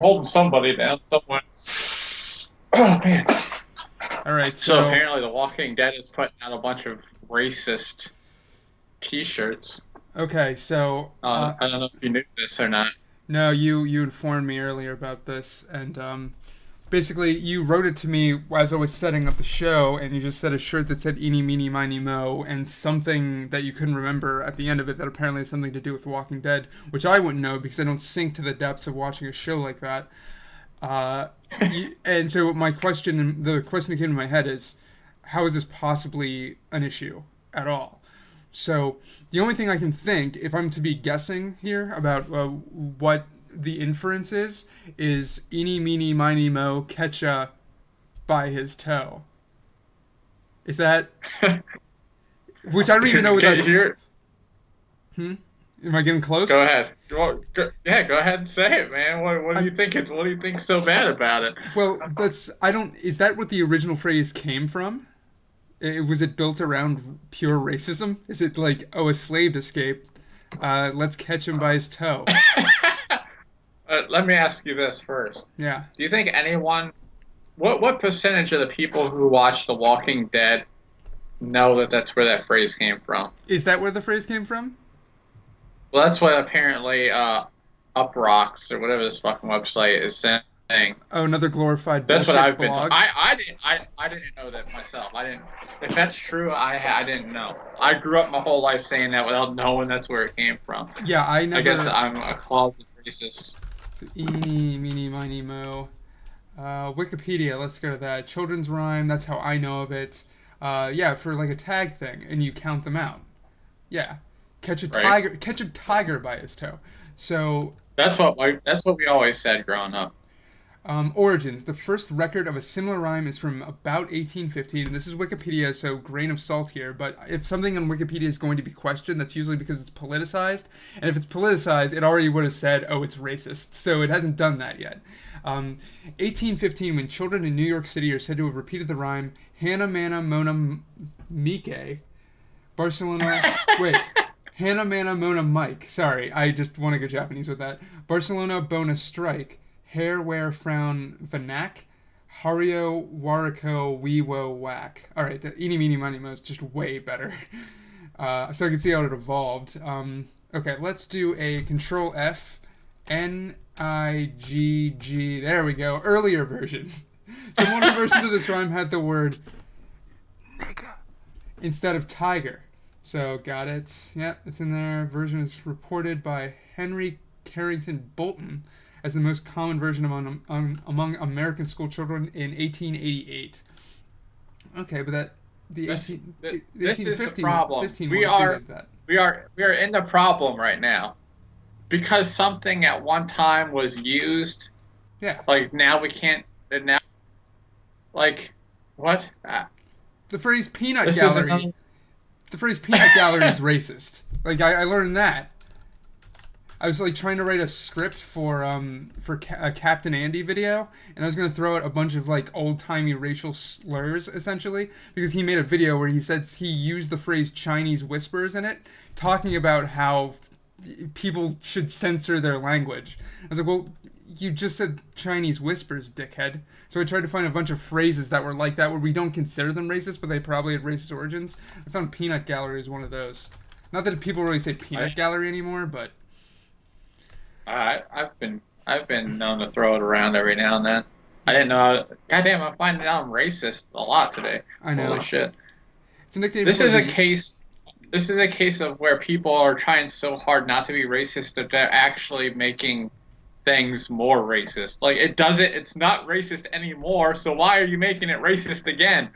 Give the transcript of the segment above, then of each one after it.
holding somebody down somewhere. Oh man. All right, So so apparently, The Walking Dead is putting out a bunch of racist T-shirts. okay, so I don't know if you knew this or not. no, you informed me earlier about this, and basically you wrote it to me as I was setting up the show, and you just said a shirt that said "Eeny, meeny, miny, mo," and something that you couldn't remember at the end of it that apparently has something to do with The Walking Dead, which I wouldn't know because I don't sink to the depths of watching a show like that. Uh, and so the question that came to my head is, how is this possibly an issue at all? So the only thing I can think, if I'm to be guessing here about what the inference is eeny, meeny, miny, mo, catcha by his toe. Is that, which I don't even know what Okay, that, hmm? Am I getting go close? ahead. Yeah, go ahead and say it, man. What do you I'm, think? What do you think's so bad about it? well, I don't, is that what the original phrase came from? Was it built around pure racism? Is it like, oh, a slave escaped? Let's catch him by his toe. Let me ask you this first. Yeah. Do you think anyone, what percentage of the people who watch The Walking Dead know that that's where that phrase came from? Is that where the phrase came from? Well, that's what apparently Uprocks or whatever this fucking website is saying. Oh, another glorified That's what bullshit I've been told. blog. I didn't know that myself. I didn't. If that's true, I didn't know. I grew up my whole life saying that without knowing that's where it came from. Yeah, I I guess never. I'm a closet racist. Eeny, meeny, miny, mo. Wikipedia, let's go to that. Children's rhyme, that's how I know of it. Yeah, for like a tag thing, and you count them out. Yeah. Right? Catch a tiger by his toe. So, That's what we always said growing up. origins. The first record of a similar rhyme is from about 1815. And this is Wikipedia, so grain of salt here. But if something on Wikipedia is going to be questioned, that's usually because it's politicized. And if it's politicized, it already would have said, oh, it's racist. So it hasn't done that yet. 1815, when children in New York City are said to have repeated the rhyme, Hannah Mana Mona Mike, Barcelona. Wait. Hannah Mana Mona Mike. Sorry, I just want to go Japanese with that. Barcelona Bona Strike. Hair Wear Frown Vanak. Hario Wariko Weewo Whack. Alright, the Eeny Meeny Miny Mo is just way better. So I can see how it evolved. Okay, let's do a Control F. Nigg. There we go. Earlier version. So one of the versions of this rhyme had the word nigga instead of tiger. So got it. Yep, it's in there. Version is reported by Henry Carrington Bolton as the most common version among American school children in 1888. Okay, but that the This 18 the this is the 1815 problem. 15 one predated that. We are in the problem right now because something at one time was used. Yeah, Like now we can't. Now like what? the phrase peanut This is gallery. another. The phrase peanut gallery is racist. Like I learned that. I was like trying to write a script for a Captain Andy video, and I was gonna throw out a bunch of like old timey racial slurs essentially because he made a video where he said he used the phrase Chinese whispers in it, talking about how people should censor their language. I was like, well, you just said Chinese whispers, dickhead. So I tried to find a bunch of phrases that were like that where we don't consider them racist, but they probably had racist origins. I found peanut gallery as one of those. Not that people really say peanut I, gallery anymore, but I've been known to throw it around every now and then. I didn't know. Goddamn, I'm finding out I'm racist a lot today. I Holy know. shit. It's a nickname This for is a the. case. This is a case of where people are trying so hard not to be racist that they're actually making things more racist. Like it doesn't. It's not racist anymore. So why are you making it racist again?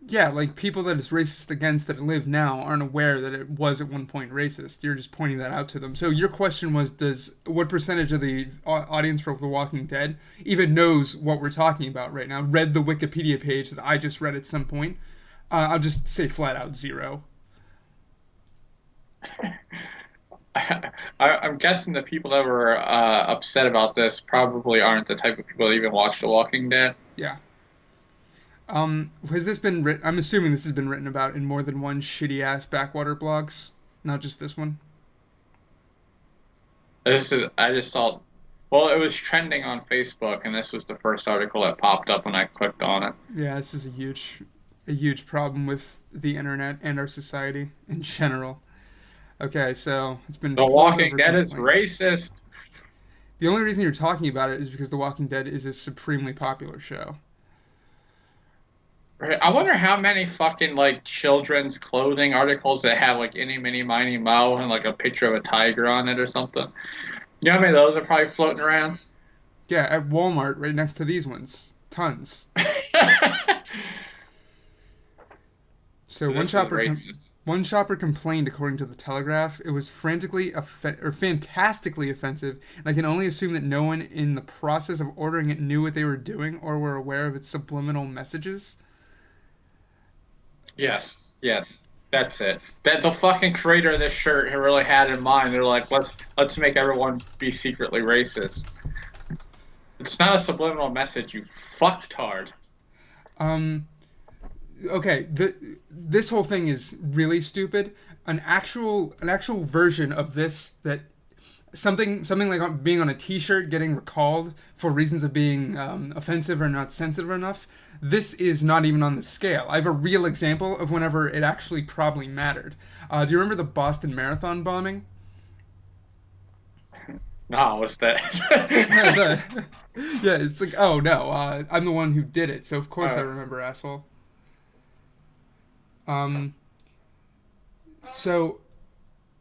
Yeah, like people that it's racist against that live now aren't aware that it was at one point racist. You're just pointing that out to them. So your question was, does what percentage of the audience for The Walking Dead even knows what we're talking about right now? Read the Wikipedia page that I just read at some point. I'll just say flat out zero. I'm guessing the people that were upset about this probably aren't the type of people that even watch The Walking Dead. Yeah. Has this been written? I'm assuming this has been written about in more than one shitty ass backwater blogs, not just this one. This is I just saw. Well, it was trending on Facebook, and this was the first article that popped up when I clicked on it. Yeah, this is a huge problem with the internet and our society in general. Okay, so it's been The pulled Walking over Dead is complaints. racist. The only reason you're talking about it is because The Walking Dead is a supremely popular show. Right. I So, wonder how many fucking like children's clothing articles that have like any mini miny mo and like a picture of a tiger on it or something. You know how many of those are probably floating around? yeah, at Walmart, right next to these ones, tons. So This is racist. one shopper complained, according to the Telegraph, it was fantastically offensive, and I can only assume that no one in the process of ordering it knew what they were doing or were aware of its subliminal messages. Yes. Yeah. That's it. That the fucking creator of this shirt really had in mind. They're like, let's make everyone be secretly racist. It's not a subliminal message, you fucktard. Um, okay, this whole thing is really stupid. An actual version of this that something like being on a T-shirt getting recalled for reasons of being offensive or not sensitive enough. This is not even on the scale. I have a real example of whenever it actually probably mattered. Do you remember the Boston Marathon bombing? No, what's that? Yeah, yeah, it's like, oh no, I'm the one who did it, so of course I Uh, remember, asshole. Um, so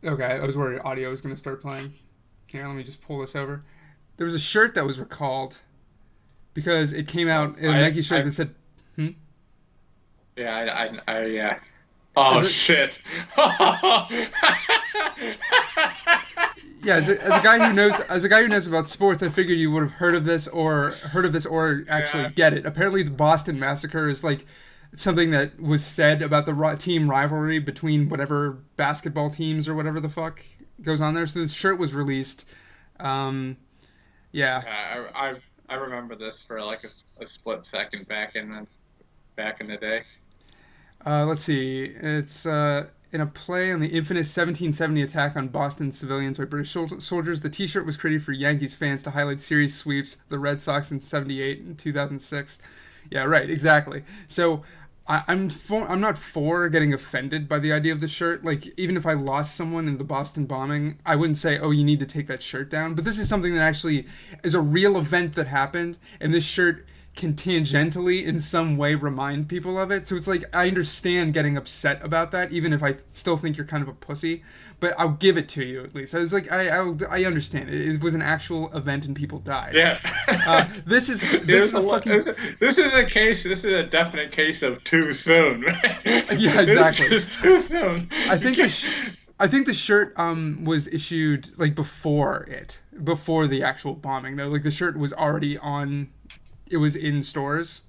okay, I was worried audio was gonna start playing. Here, let me just pull this over. There was a shirt that was recalled because it came out in a Nike shirt I, that said, hmm? yeah. As Oh a, shit. yeah, as a guy who knows about sports, I figured you would have heard of this or actually Yeah. get it. Apparently, the Boston Massacre is like something that was said about the team rivalry between whatever basketball teams or whatever the fuck goes on there. So this shirt was released. Um, yeah. I remember this for like a split second back in the day. Let's see. It's in a play on the infamous 1770 attack on Boston civilians by British soldiers. The T-shirt was created for Yankees fans to highlight series sweeps of the Red Sox in '78 and 2006. Yeah, right, exactly. So I'm not for getting offended by the idea of the shirt. Like, even if I lost someone in the Boston bombing, I wouldn't say, oh, you need to take that shirt down. But this is something that actually is a real event that happened, and this shirt can tangentially in some way remind people of it. So it's like, I understand getting upset about that, even if I still think you're kind of a pussy. But I'll give it to you at least. I was like, I understand. It was an actual event and people died. Yeah. This is a fucking This is a case. This is a definite case of too soon. yeah, exactly. It's just too soon. I think I think the shirt was issued like before the actual bombing though. Like the shirt was already on, it was in stores.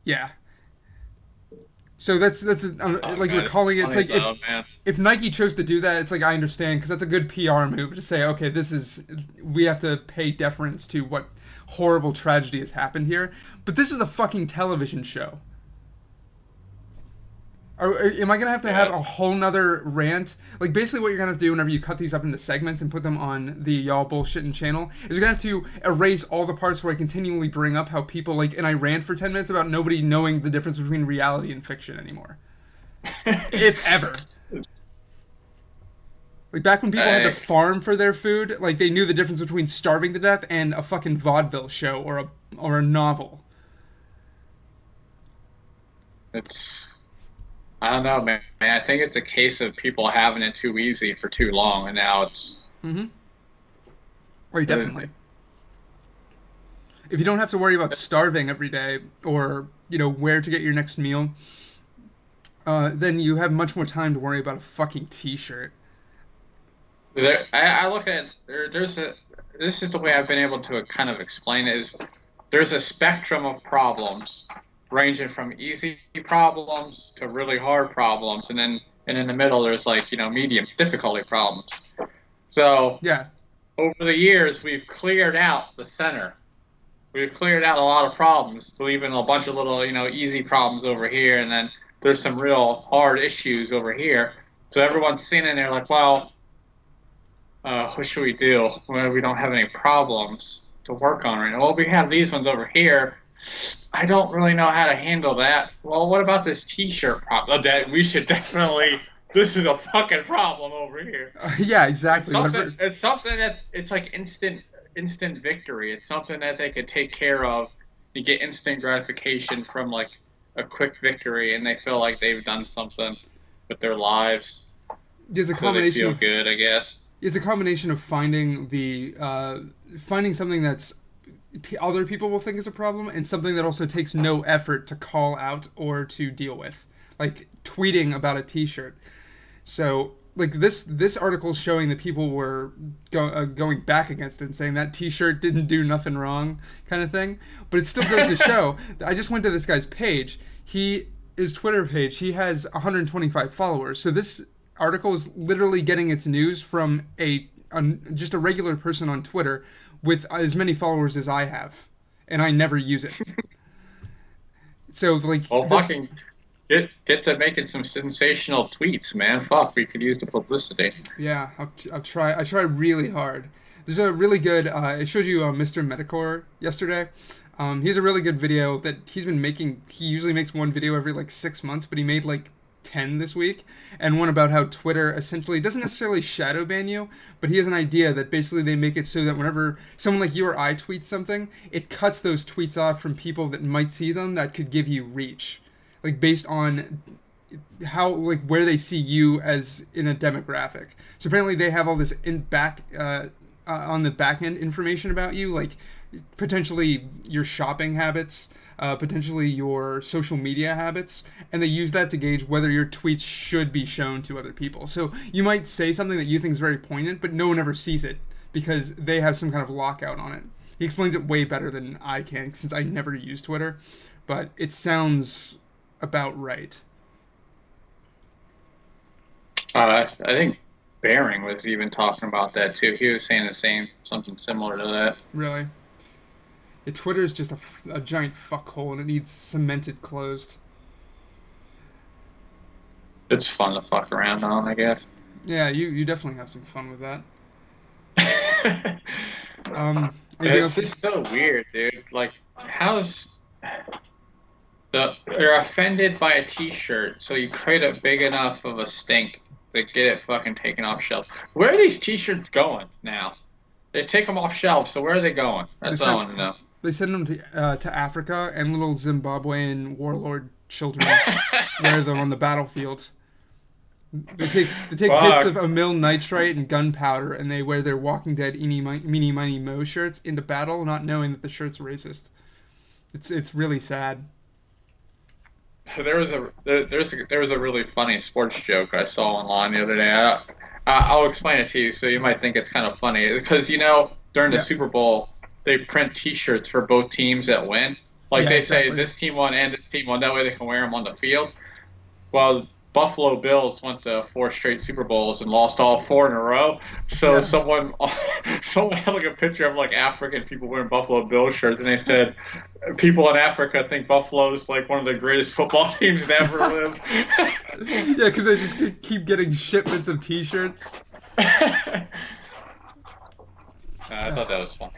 Yeah. So that's like man, recalling it. It's funny like though, man. if Nike chose to do that, it's like I understand because that's a good PR move to say, okay, we have to pay deference to what horrible tragedy has happened here. But this is a fucking television show. Am I gonna have to have a whole nother rant? Like basically, what you're gonna have to do whenever you cut these up into segments and put them on the Y'all Bullshittin channel is you're gonna have to erase all the parts where I continually bring up how people like, and I rant for 10 minutes about nobody knowing the difference between reality and fiction anymore, if ever. Like back when people had to farm for their food, like they knew the difference between starving to death and a fucking vaudeville show or a novel. It's I don't know, man. I think it's a case of people having it too easy for too long, and now it's. Mm-hmm. Or definitely. If you don't have to worry about starving every day or, where to get your next meal, then you have much more time to worry about a fucking T-shirt. I look at there's a. This is the way I've been able to kind of explain it. Is there's a spectrum of problems, ranging from easy problems to really hard problems, and in the middle there's like medium difficulty problems. So Yeah. over the years we've cleared out the center. We've cleared out a lot of problems, leaving a bunch of little easy problems over here, and then there's some real hard issues over here. So everyone's sitting there like, well, what should we do? Well, we don't have any problems to work on right now. Well, we have these ones over here. I don't really know how to handle that. Well, what about this T-shirt problem? That we should definitely. This is a fucking problem over here. Yeah, exactly. Whatever. It's something that it's like instant victory. It's something that they could take care of. You get instant gratification from like a quick victory, and they feel like they've done something with their lives, There's a so they combination feel of good, I guess. it's a combination of finding something that's other people will think is a problem and something that also takes no effort to call out or to deal with, like tweeting about a T-shirt. So like this article is showing that people were going back against it and saying that T-shirt didn't do nothing wrong, kind of thing. But it still goes to show. I just went to this guy's page. His Twitter page. He has 125 followers. So this article is literally getting its news from just a regular person on Twitter with as many followers as I have, and I never use it. So like, Well, fucking get to making some sensational tweets, man. Fuck, we could use the publicity. yeah, I'll try. I try really hard. There's a really good. I showed you Mr. Metacore yesterday. He's a really good video that he's been making. He usually makes one video every like 6 months, but he made like 10 this week, and one about how Twitter essentially doesn't necessarily shadow ban you, but he has an idea that basically they make it so that whenever someone like you or I tweet something, it cuts those tweets off from people that might see them that could give you reach, like based on how like where they see you as in a demographic. So apparently they have all this on the back end information about you, like potentially your shopping habits, potentially your social media habits, and they use that to gauge whether your tweets should be shown to other people. So you might say something that you think is very poignant, but no one ever sees it because they have some kind of lockout on it. He explains it way better than I can since I never use Twitter, but it sounds about right. I think Baring was even talking about that too. He was saying something similar to that. Really. Twitter is just a giant fuckhole and it needs cemented closed. It's fun to fuck around on, I guess. Yeah, you definitely have some fun with that. It's just so weird, dude. Like, how's they're offended by a T-shirt, so you create a big enough of a stink to get it fucking taken off shelves. Where are these T-shirts going now? They take them off shelves, so where are they going? That's what I want to know. They send them to Africa, and little Zimbabwean warlord children wear them on the battlefield. They take hits of amyl nitrite and gunpowder, and they wear their Walking Dead Eeny Miny Mo shirts into battle, not knowing that the shirt's racist. It's really sad. There was a really funny sports joke I saw online the other day. I'll explain it to you, so you might think it's kind of funny because during the Super Bowl they print T-shirts for both teams that win. Like they say this team won and this team won. That way they can wear them on the field. Well, Buffalo Bills went to 4 straight Super Bowls and lost all 4 in a row. So someone had like a picture of like African people wearing Buffalo Bills shirts, and they said people in Africa think Buffalo's like one of the greatest football teams to ever live. Yeah, because they just keep getting shipments of T-shirts. I thought that was funny.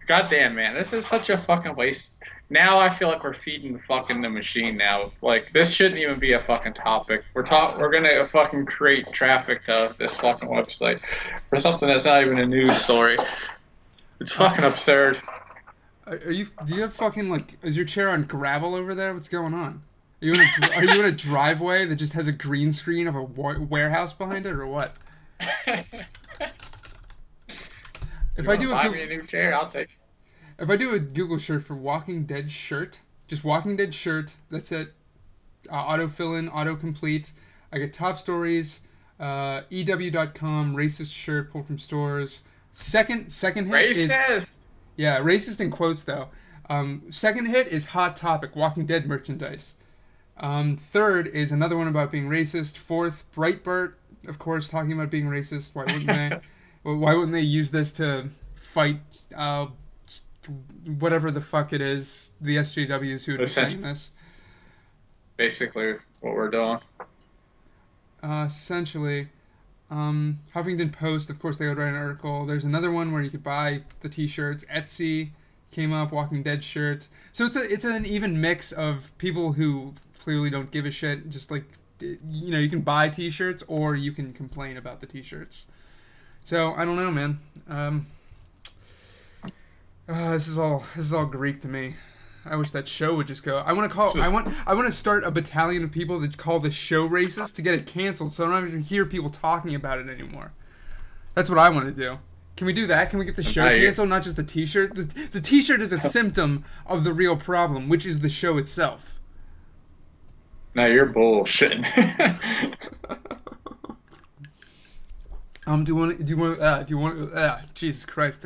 Goddamn, man, this is such a fucking waste. Now I feel like we're feeding the machine now. Like, this shouldn't even be a fucking topic. We're gonna fucking create traffic to this fucking website for something that's not even a news story. It's fucking absurd. Do you have fucking like? Is your chair on gravel over there? What's going on? Are you in a driveway that just has a green screen of a warehouse behind it, or what? If I do buy me a new chair, I'll take it. If I do a Google search for Walking Dead shirt, just Walking Dead shirt, that's it. Auto fill in, auto complete. I get top stories, EW.com, racist shirt pulled from stores. Second hit racist. Is racist in quotes though. Second hit is Hot Topic, Walking Dead merchandise. Third is another one about being racist. Fourth, Breitbart, of course, talking about being racist. Why wouldn't they? Why wouldn't they use this to fight whatever the fuck it is, the SJWs who would be saying this? Basically what we're doing. Essentially. Huffington Post, of course, they would write an article. There's another one where you could buy the T-shirts. Etsy came up, Walking Dead shirts. So it's an even mix of people who clearly don't give a shit. Just like, you can buy T-shirts or you can complain about the T-shirts. So I don't know, man. This is all Greek to me. I wish that show would just go. I want to start a battalion of people that call this show racist to get it canceled, so I don't even hear people talking about it anymore. That's what I want to do. Can we do that? Can we get the show canceled, not just the T-shirt? The T-shirt is a symptom of the real problem, which is the show itself. No, you're bullshitting. Do you want? Jesus Christ!